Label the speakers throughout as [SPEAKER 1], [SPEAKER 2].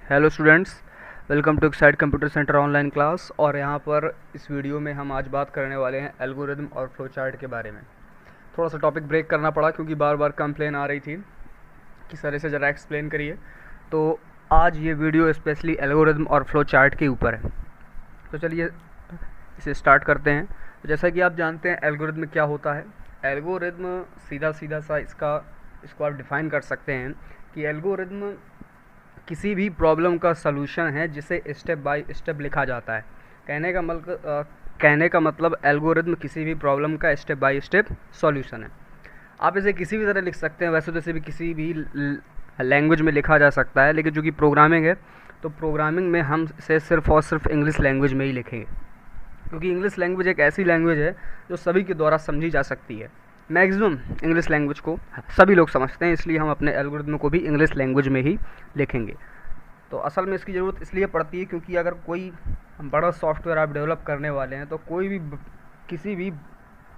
[SPEAKER 1] Hello students, welcome to Exide computer centre online class. और यहाँ पर इस वीडियो में हम आज बात करने वाले हैं एल्गोरिदम और फ्लो चार्ट के बारे में। थोड़ा सा टॉपिक ब्रेक करना पड़ा क्योंकि बार बार कंप्लेन आ रही थी कि सर इसे ज़रा एक्सप्लेन करिए। तो आज ये वीडियो स्पेशली एल्गोरिदम और फ्लो चार्ट के ऊपर है। तो चलिए इसे स्टार्ट करते हैं। तो जैसा कि आप जानते हैं एल्गोरिदम क्या होता है। एल्गोरिदम सीधा सा इसको आप डिफ़ाइन कर सकते हैं कि एल्गोरिदम किसी भी प्रॉब्लम का सलूशन है जिसे स्टेप बाय स्टेप लिखा जाता है। कहने का मतलब एल्गोरिदम किसी भी प्रॉब्लम का स्टेप बाय स्टेप सॉल्यूशन है। आप इसे किसी भी तरह लिख सकते हैं, वैसे तो इसे भी किसी भी लैंग्वेज में लिखा जा सकता है, लेकिन जो कि प्रोग्रामिंग है तो प्रोग्रामिंग में हम इसे सिर्फ और सिर्फ इंग्लिश लैंग्वेज में ही लिखेंगे, क्योंकि इंग्लिश लैंग्वेज एक ऐसी लैंग्वेज है जो सभी के द्वारा समझी जा सकती है। मैक्सिमम इंग्लिश लैंग्वेज को सभी लोग समझते हैं, इसलिए हम अपने एल्गोरिदम को भी इंग्लिश लैंग्वेज में ही लिखेंगे। तो असल में इसकी ज़रूरत इसलिए पड़ती है क्योंकि अगर कोई बड़ा सॉफ्टवेयर आप डेवलप करने वाले हैं तो किसी भी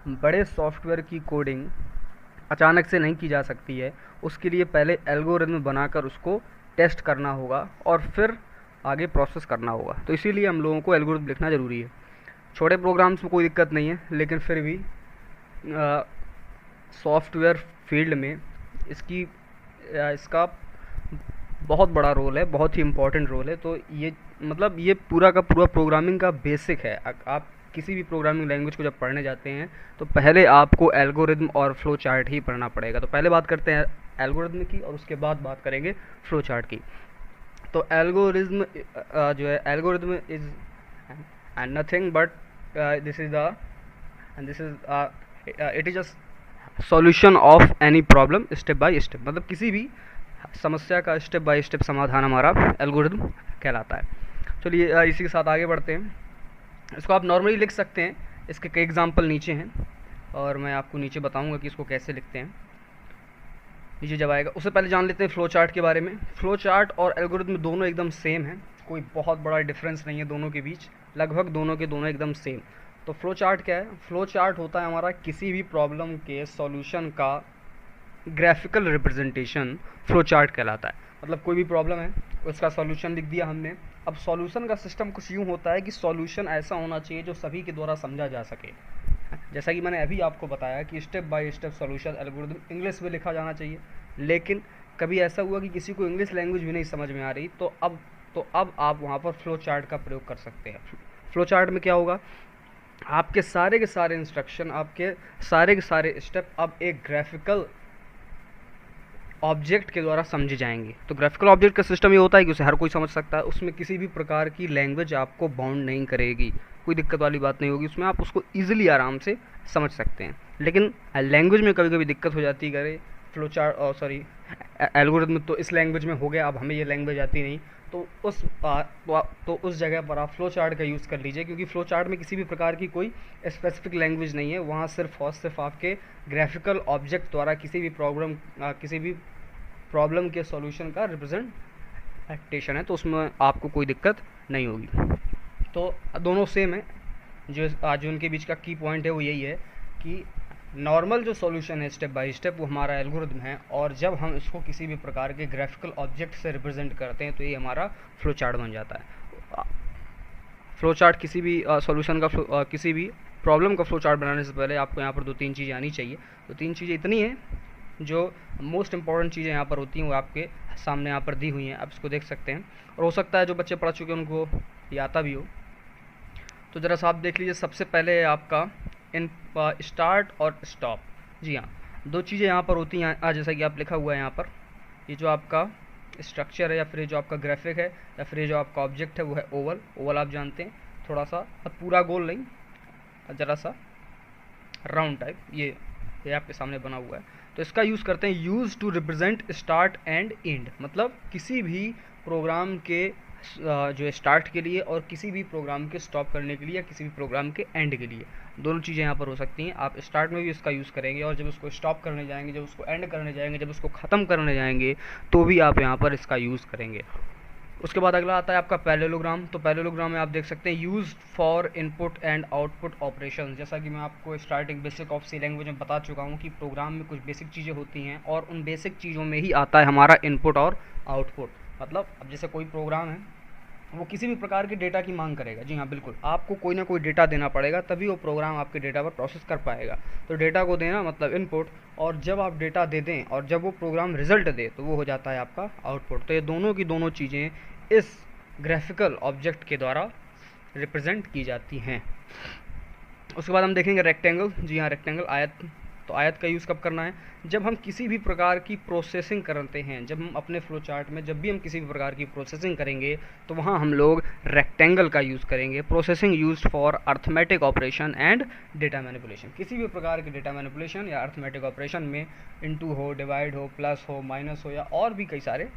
[SPEAKER 1] बड़े सॉफ्टवेयर की कोडिंग अचानक से नहीं की जा सकती है। उसके लिए पहले एल्गोरिदम बनाकर उसको टेस्ट करना होगा और फिर आगे प्रोसेस करना होगा। तो इसीलिए हम लोगों को एल्गोरिदम लिखना ज़रूरी है। छोटे प्रोग्राम्स में कोई दिक्कत नहीं है, लेकिन फिर भी सॉफ्टवेयर फील्ड में इसका बहुत बड़ा रोल है, बहुत ही इम्पोर्टेंट रोल है। तो ये पूरा का पूरा प्रोग्रामिंग का बेसिक है। आप किसी भी प्रोग्रामिंग लैंग्वेज को जब पढ़ने जाते हैं तो पहले आपको एल्गोरिदम और फ्लो चार्ट ही पढ़ना पड़ेगा। तो पहले बात करते हैं एल्गोरिदम की और उसके बाद बात करेंगे फ्लो चार्ट की। तो algorithm is nothing but it is a solution of any problem step by step. मतलब किसी भी समस्या का स्टेप बाय स्टेप समाधान हमारा एल्गोरिदम कहलाता है। चलिए इसी के साथ आगे बढ़ते हैं। इसको आप नॉर्मली लिख सकते हैं, इसके कई एग्जांपल नीचे हैं और मैं आपको नीचे बताऊंगा कि इसको कैसे लिखते हैं। नीचे जब आएगा उससे पहले जान लेते हैं फ्लो चार्ट के बारे में। फ्लो चार्ट और एल्गोरिदम दोनों एकदम सेम हैं, कोई बहुत बड़ा डिफरेंस नहीं है दोनों के बीच, लगभग दोनों के दोनों एकदम सेम। तो फ्लो चार्ट क्या है? फ्लो चार्ट होता है हमारा किसी भी प्रॉब्लम के सॉल्यूशन का ग्राफिकल रिप्रेजेंटेशन फ्लो चार्ट कहलाता है। मतलब कोई भी प्रॉब्लम है, उसका सॉल्यूशन लिख दिया हमने। अब सॉल्यूशन का सिस्टम कुछ यूँ होता है कि सॉल्यूशन ऐसा होना चाहिए जो सभी के द्वारा समझा जा सके। जैसा कि मैंने अभी आपको बताया कि step by step solution algorithm English में लिखा जाना चाहिए, लेकिन कभी ऐसा हुआ कि किसी को इंग्लिश लैंग्वेज भी नहीं समझ में आ रही, तो अब आप वहाँ पर फ्लो चार्ट का प्रयोग कर सकते हैं। फ्लो चार्ट में क्या होगा? आपके सारे के सारे इंस्ट्रक्शन, आपके सारे के सारे स्टेप अब एक ग्राफिकल ऑब्जेक्ट के द्वारा समझे जाएंगे। तो ग्राफिकल ऑब्जेक्ट का सिस्टम ये होता है कि उसे हर कोई समझ सकता है। उसमें किसी भी प्रकार की लैंग्वेज आपको बाउंड नहीं करेगी, कोई दिक्कत वाली बात नहीं होगी। उसमें आप उसको ईजिली आराम से समझ सकते हैं। लेकिन लैंग्वेज में कभी कभी दिक्कत हो जाती है। फ्लो चार्ट एल्गोरिदम तो इस लैंग्वेज में हो गया, अब हमें ये लैंग्वेज आती नहीं, तो उस जगह पर आप फ्लो चार्ट का यूज़ कर लीजिए, क्योंकि फ्लो चार्ट में किसी भी प्रकार की कोई स्पेसिफिक लैंग्वेज नहीं है। वहाँ सिर्फ और सिर्फ आपके ग्राफिकल ऑब्जेक्ट द्वारा किसी भी प्रॉब्लम के सॉल्यूशन का रिप्रेजेंटेशन है, तो उसमें आपको कोई दिक्कत नहीं होगी। तो दोनों सेम है। जो आज उनके बीच का की पॉइंट है वो यही है कि नॉर्मल जो सॉल्यूशन है स्टेप बाय स्टेप वो हमारा एल्गोरिदम है, और जब हम इसको किसी भी प्रकार के ग्राफिकल ऑब्जेक्ट से रिप्रेजेंट करते हैं तो ये हमारा फ्लो चार्ट बन जाता है। फ्लो चार्ट किसी भी सॉल्यूशन का किसी भी प्रॉब्लम का फ्लो चार्ट बनाने से पहले आपको यहाँ पर 2-3 चीज़ें आनी चाहिए। तो 3 चीज़ें इतनी हैं जो मोस्ट इंपॉर्टेंट चीज़ें यहाँ पर होती हैं, वो आपके सामने यहाँ पर दी हुई हैं, आप इसको देख सकते हैं। और हो सकता है जो बच्चे पढ़ चुके हैं उनको ये आता भी हो। तो ज़रा सा आप देख लीजिए। सबसे पहले है आपका स्टार्ट और स्टॉप। जी हाँ, 2 चीज़ें यहाँ पर होती हैं, जैसा कि आप लिखा हुआ है यहाँ पर। ये जो आपका स्ट्रक्चर है या फिर जो आपका ग्राफिक है या फिर जो आपका ऑब्जेक्ट है वो है ओवल आप जानते हैं, थोड़ा सा पूरा गोल नहीं, ज़रा सा राउंड टाइप, ये आपके सामने बना हुआ है। तो इसका यूज़ करते हैं use to represent start and end. मतलब किसी भी प्रोग्राम के जो स्टार्ट के लिए और किसी भी प्रोग्राम के स्टॉप करने के लिए या किसी भी प्रोग्राम के एंड के लिए, दोनों चीज़ें यहाँ पर हो सकती हैं। आप स्टार्ट में भी इसका यूज़ करेंगे और जब उसको स्टॉप करने जाएंगे, जब उसको एंड करने जाएंगे, जब उसको ख़त्म करने जाएंगे, तो भी आप यहाँ पर इसका यूज़ करेंगे। उसके बाद अगला आता है आपका पैरेललोग्राम। तो पैरेललोग्राम में आप देख सकते हैं use for input and output operation. जैसा कि मैं आपको starting basic of C language में बता चुका हूँ कि प्रोग्राम में कुछ बेसिक चीज़ें होती हैं और उन बेसिक चीज़ों में ही आता है हमारा इनपुट और आउटपुट। मतलब अब जैसे कोई प्रोग्राम है वो किसी भी प्रकार के डेटा की मांग करेगा, जी हाँ बिल्कुल, आपको कोई ना कोई डेटा देना पड़ेगा तभी वो प्रोग्राम आपके डेटा पर प्रोसेस कर पाएगा। तो डेटा को देना मतलब इनपुट, और जब आप डेटा दे दें और जब वो प्रोग्राम रिजल्ट दे तो वो हो जाता है आपका आउटपुट। तो ये दोनों की दोनों चीज़ें इस ग्राफिकल ऑब्जेक्ट के द्वारा रिप्रेजेंट की जाती हैं। उसके बाद हम देखेंगे रेक्टेंगल। जी हाँ, रेक्टेंगल, आयत। तो आयत का यूज़ कब करना है? जब हम किसी भी प्रकार की प्रोसेसिंग करते हैं, जब हम अपने फ्लो चार्ट में जब भी हम किसी भी प्रकार की प्रोसेसिंग करेंगे तो वहाँ हम लोग रेक्टेंगल का यूज़ करेंगे। Processing used for arithmetic operation and data manipulation. किसी भी प्रकार के डेटा मैनिपुलेशन या अर्थमेटिक ऑपरेशन में इनटू हो, डिवाइड हो, प्लस हो, माइनस हो या और भी कई सारे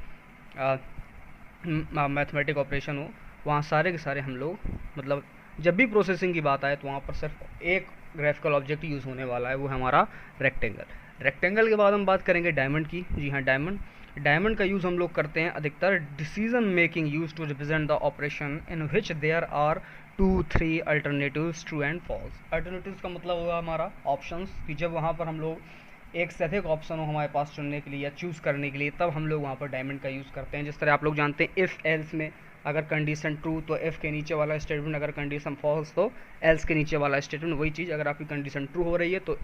[SPEAKER 1] मैथमेटिक ऑपरेशन हो, वहाँ सारे के सारे हम लोग मतलब जब भी प्रोसेसिंग की बात आए तो वहाँ पर सिर्फ एक ग्राफिकल ऑब्जेक्ट यूज़ होने वाला है, वो है हमारा रेक्टेंगल। रेक्टेंगल के बाद हम बात करेंगे डायमंड की। जी हाँ, डायमंड। डायमंड का यूज़ हम लोग करते हैं अधिकतर decision making use to represent the operation in which there are 2-3 alternatives, true and false. Alternatives का मतलब होगा हमारा ऑप्शंस, कि जब वहाँ पर हम लोग एक से अधिक ऑप्शन हो हमारे पास चुनने के लिए या चूज़ करने के लिए, तब हम लोग वहाँ पर डायमंड का यूज़ करते हैं। जिस तरह आप लोग जानते हैं इफ़ एल्स में अगर कंडीशन ट्रू तो एफ़ के नीचे वाला स्टेटमेंट, अगर कंडीशन फॉल्स तो एल्स के नीचे वाला स्टेटमेंट। वही चीज़, अगर आपकी कंडीशन ट्रू हो रही है तो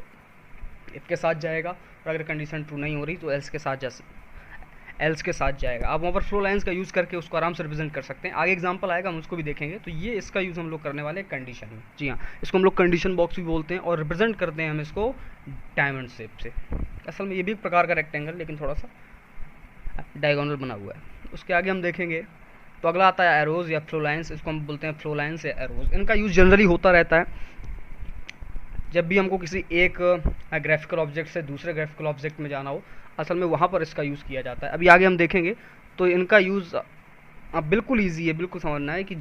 [SPEAKER 1] इफ़ के साथ जाएगा, और अगर कंडीशन ट्रू नहीं हो रही तो एल्स के साथ जाएगा। आप वहाँ पर फ्लो लाइन्स का यूज़ करके उसको आराम से रिप्रेजेंट कर सकते हैं। आगे एग्जांपल आएगा, हम उसको भी देखेंगे। तो ये इसका यूज़ हम लोग करने वाले हैं कंडीशन में। जी हाँ, इसको हम लोग कंडीशन बॉक्स भी बोलते हैं और रिप्रेजेंट करते हैं हम इसको डायमंड शेप से। असल में ये भी एक प्रकार का रेक्टेंगल, लेकिन थोड़ा सा डायगोनल बना हुआ है। उसके आगे हम देखेंगे तो अगला आता है एरोज या फ्लो लाइन्स। इसको हम बोलते हैं फ्लो लाइन्स या एरोज। इनका यूज़ जनरली होता रहता है जब भी हमको किसी एक ग्राफिकल ऑब्जेक्ट से दूसरे ग्राफिकल ऑब्जेक्ट में जाना हो, असल में वहाँ पर इसका यूज़ किया जाता है। अभी आगे हम देखेंगे तो इनका यूज़ बिल्कुल ईजी है, बिल्कुल समझना है कि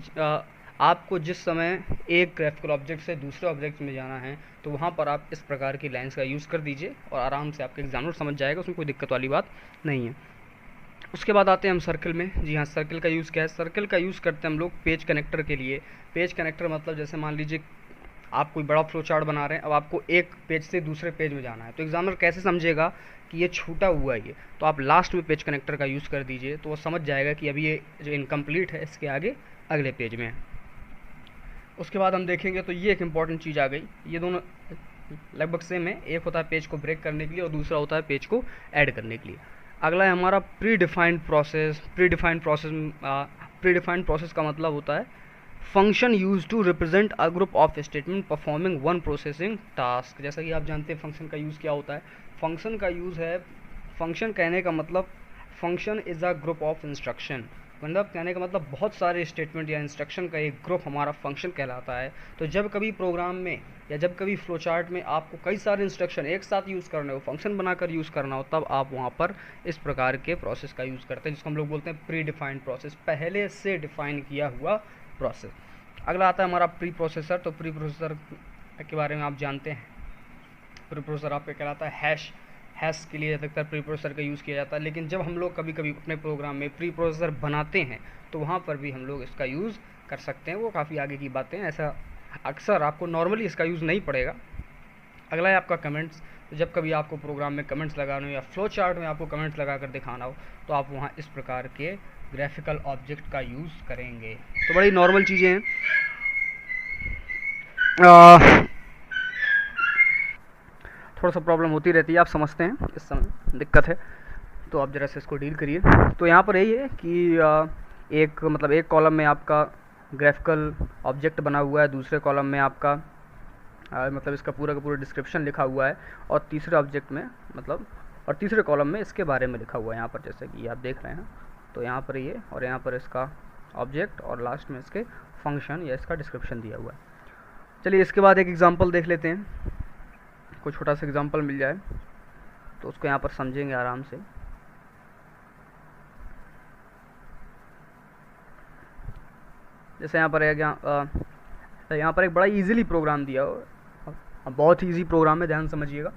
[SPEAKER 1] आपको जिस समय एक ग्राफिकल ऑब्जेक्ट से दूसरे ऑब्जेक्ट में जाना है तो वहाँ पर आप इस प्रकार की लाइन्स का यूज़ कर दीजिए और आराम से आपके एग्जामिनर समझ जाएगा, उसमें कोई दिक्कत वाली बात नहीं है। उसके बाद आते हैं हम सर्कल में। जी हाँ, सर्कल का यूज़ क्या है? सर्कल का यूज़ करते हैं हम लोग पेज कनेक्टर के लिए। पेज कनेक्टर मतलब जैसे मान लीजिए आप कोई बड़ा फ्लो चार्ट बना रहे हैं, अब आपको एक पेज से दूसरे पेज में जाना है, तो एग्जामिनर कैसे समझेगा कि ये छूटा हुआ है ये, तो आप लास्ट में पेज कनेक्टर का यूज़ कर दीजिए तो वो समझ जाएगा कि अभी ये जो इनकम्प्लीट है इसके आगे अगले पेज में है। उसके बाद हम देखेंगे तो ये एक इम्पॉर्टेंट चीज़ आ गई। ये दोनों लगभग सेम है, एक होता है पेज को ब्रेक करने के लिए और दूसरा होता है पेज को ऐड करने के लिए। अगला है हमारा predefined process. Predefined process का मतलब होता है function use to represent a group of statement performing one processing task. जैसा कि आप जानते हैं फंक्शन का यूज़ क्या होता है। फंक्शन का यूज़ है, फंक्शन कहने का मतलब function is a group of instruction, मतलब कहने का मतलब बहुत सारे स्टेटमेंट या इंस्ट्रक्शन का एक ग्रुप हमारा फंक्शन कहलाता है। तो जब कभी प्रोग्राम में या जब कभी फ्लो चार्ट में आपको कई सारे इंस्ट्रक्शन एक साथ यूज़ करने हो, फंक्शन बनाकर यूज़ करना हो, तब आप वहाँ पर इस प्रकार के प्रोसेस का यूज़ करते हैं, जिसको हम लोग बोलते हैं प्री डिफाइंड प्रोसेस, पहले से डिफाइन किया हुआ प्रोसेस। अगला आता है हमारा प्री प्रोसेसर। तो प्री प्रोसेसर के बारे में आप जानते हैं, प्री प्रोसेसर आपका कहलाता है हैश के लिए अधिकतर प्री प्रोसेसर का यूज़ किया जाता है। लेकिन जब हम लोग कभी कभी अपने प्रोग्राम में प्री प्रोसेसर बनाते हैं तो वहाँ पर भी हम लोग इसका यूज़ कर सकते हैं, वो काफ़ी आगे की बातें हैं, ऐसा अक्सर आपको नॉर्मली इसका यूज़ नहीं पड़ेगा। अगला है आपका कमेंट्स। तो जब कभी आपको प्रोग्राम में कमेंट्स लगाने हो या फ्लो चार्ट में आपको कमेंट्स लगा कर दिखाना हो तो आप वहाँ इस प्रकार के ग्राफिकल ऑब्जेक्ट का यूज़ करेंगे। तो बड़ी नॉर्मल चीज़ें हैं। थोड़ा सा प्रॉब्लम होती रहती है, आप समझते हैं, इस समय दिक्कत है तो आप ज़रा से इसको डील करिए। तो यहाँ पर यही है कि एक कॉलम में आपका ग्राफिकल ऑब्जेक्ट बना हुआ है, दूसरे कॉलम में आपका मतलब इसका पूरा का पूरा डिस्क्रिप्शन लिखा हुआ है, और तीसरे ऑब्जेक्ट में और तीसरे कॉलम में इसके बारे में लिखा हुआ है। यहाँ पर जैसे कि आप देख रहे हैं, तो यहाँ पर ये और यहाँ पर इसका ऑब्जेक्ट और लास्ट में इसके फंक्शन या इसका डिस्क्रिप्शन दिया हुआ है। चलिए इसके बाद एक एग्जांपल देख लेते हैं, कोई छोटा सा एग्जांपल मिल जाए तो उसको यहाँ पर समझेंगे आराम से। जैसे यहाँ पर यहाँ पर एक बड़ा इजीली प्रोग्राम दिया हो, बहुत ही ईजी प्रोग्राम है, ध्यान समझिएगा।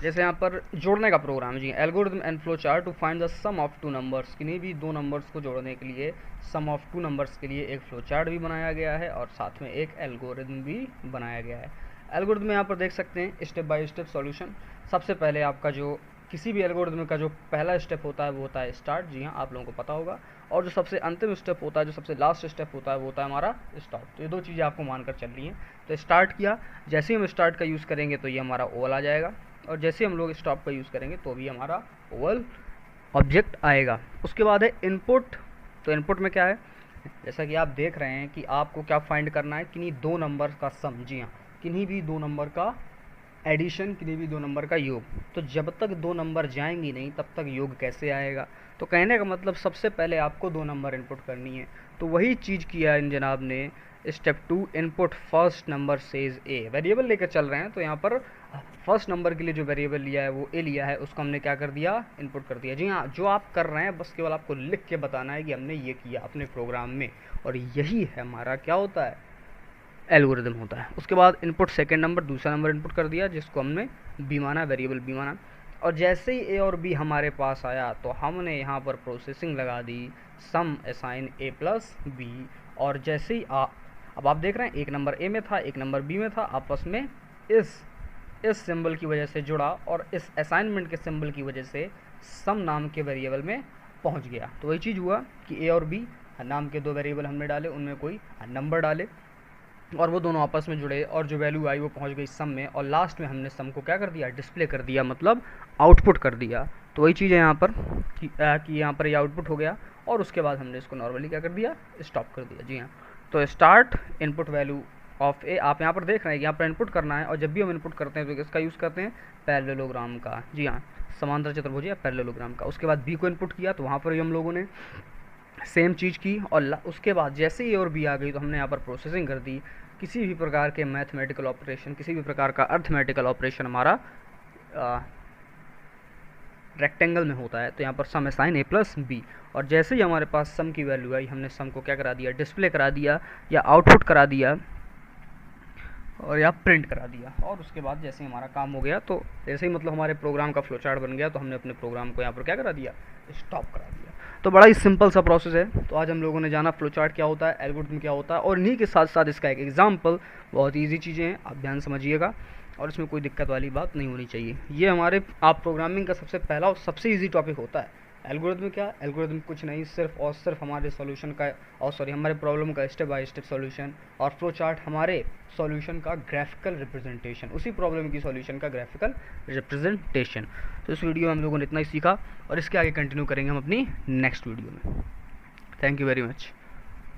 [SPEAKER 1] जैसे यहाँ पर जोड़ने का प्रोग्राम जी, algorithm and flow chart to find the sum of two numbers, किन्हीं भी दो नंबर्स को जोड़ने के लिए सम ऑफ टू नंबर्स के लिए एक फ्लो चार्ट भी बनाया गया है और साथ में एक एल्गोरिथम भी बनाया गया है। एल्गोरिथम में यहाँ पर देख सकते हैं स्टेप बाय स्टेप सॉल्यूशन। सबसे पहले आपका जो किसी भी एल्गोरिथम का जो पहला स्टेप होता है वो होता है स्टार्ट, जी हाँ आप लोगों को पता होगा, और जो सबसे अंतिम स्टेप होता है, जो सबसे लास्ट स्टेप होता है वो होता है हमारा स्टॉप। तो ये दो चीज़ें आपको मानकर चल रही हैं। तो स्टार्ट किया, जैसे ही हम स्टार्ट का यूज़ करेंगे तो ये हमारा ओवल आ जाएगा, और जैसे हम लोग स्टॉप का यूज़ करेंगे तो भी हमारा ओवल ऑब्जेक्ट आएगा। उसके बाद है इनपुट। तो इनपुट में क्या है, जैसा कि आप देख रहे हैं कि आपको क्या फाइंड करना है, किन्हीं दो नंबर का सम, जी हाँ किन्हीं भी दो नंबर का एडिशन, किन्हीं भी दो नंबर का योग। तो जब तक दो नंबर जाएंगी नहीं तब तक योग कैसे आएगा। तो कहने का मतलब सबसे पहले आपको दो नंबर इनपुट करनी है। तो वही चीज़ किया इन जनाब ने। Step 2 input first number says A, variable लेकर चल रहे हैं तो यहाँ पर फर्स्ट नंबर के लिए जो वेरिएबल लिया है वो ए लिया है, उसको हमने क्या कर दिया, इनपुट कर दिया। जी हाँ, जो आप कर रहे हैं बस केवल आपको लिख के बताना है कि हमने ये किया अपने प्रोग्राम में, और यही है हमारा क्या होता है, एल्गोरिथम होता है। उसके बाद इनपुट सेकंड नंबर, दूसरा नंबर इनपुट कर दिया जिसको हमने बी माना, वेरिएबल बी माना, और जैसे ही ए और बी हमारे पास आया तो हमने यहाँ पर प्रोसेसिंग लगा दी सम असाइन ए प्लस बी। और जैसे ही अब आप देख रहे हैं एक नंबर ए में था एक नंबर बी में था, आपस में इस सिंबल की वजह से जुड़ा और इस असाइनमेंट के सिंबल की वजह से सम नाम के वेरिएबल में पहुँच गया। तो वही चीज़ हुआ कि ए और बी नाम के दो वेरिएबल हमने डाले, उनमें कोई नंबर डाले और वो दोनों आपस में जुड़े और जो वैल्यू आई वो पहुंच गई सम में, और लास्ट में हमने सम को क्या कर दिया, डिस्प्ले कर दिया, मतलब आउटपुट कर दिया। तो वही चीज़ है यहाँ पर कि यहाँ पर ये आउटपुट हो गया और उसके बाद हमने इसको नॉर्मली क्या कर दिया, स्टॉप कर दिया। जी हाँ, तो स्टार्ट इनपुट वैल्यू ऑफ ए, आप यहाँ पर देख रहे हैं कि यहाँ पर इनपुट करना है, और जब भी हम इनपुट करते हैं तो किसका यूज़ करते हैं, पैरेललोग्राम का। जी हाँ, समांतर चतुर्भुज या पैरेललोग्राम का। उसके बाद बी को इनपुट किया तो वहाँ पर भी हम लोगों ने सेम चीज़ की, और उसके बाद जैसे ए और बी आ गई तो हमने यहाँ पर प्रोसेसिंग कर दी। किसी भी प्रकार के मैथमेटिकल ऑपरेशन, किसी भी प्रकार का अर्थमेटिकल ऑपरेशन हमारा रेक्टेंगल में होता है, तो यहाँ पर सम असाइन ए प्लस बी, और जैसे ही हमारे पास सम की वैल्यू आई हमने सम को क्या करा दिया, डिस्प्ले करा दिया या आउटपुट करा दिया और या प्रिंट करा दिया। और उसके बाद जैसे ही हमारा काम हो गया तो जैसे ही मतलब हमारे प्रोग्राम का फ्लो चार्ट बन गया तो हमने अपने प्रोग्राम को यहाँ पर क्या करा दिया, स्टॉप करा दिया। तो बड़ा ही सिंपल सा प्रोसेस है। तो आज हम लोगों ने जाना फ्लो चार्ट क्या होता है, एल्गोरिथम क्या होता है, और इन्हीं के साथ साथ इसका एक एग्जाम्पल। बहुत ईजी चीज़ें हैं, आप ध्यान समझिएगा और इसमें कोई दिक्कत वाली बात नहीं होनी चाहिए। ये हमारे आप प्रोग्रामिंग का सबसे पहला और सबसे ईजी टॉपिक होता है। एल्गोरिथम क्या, एल्गोरिथम कुछ नहीं, सिर्फ और सिर्फ हमारे सॉल्यूशन का हमारे प्रॉब्लम का स्टेप बाय स्टेप सॉल्यूशन, और फ्लो चार्ट हमारे सॉल्यूशन का ग्राफिकल रिप्रेजेंटेशन, उसी प्रॉब्लम की सॉल्यूशन का ग्राफिकल रिप्रेजेंटेशन। तो इस वीडियो में हम लोगों ने इतना ही सीखा और इसके आगे कंटिन्यू करेंगे हम अपनी नेक्स्ट वीडियो में। Thank you very much.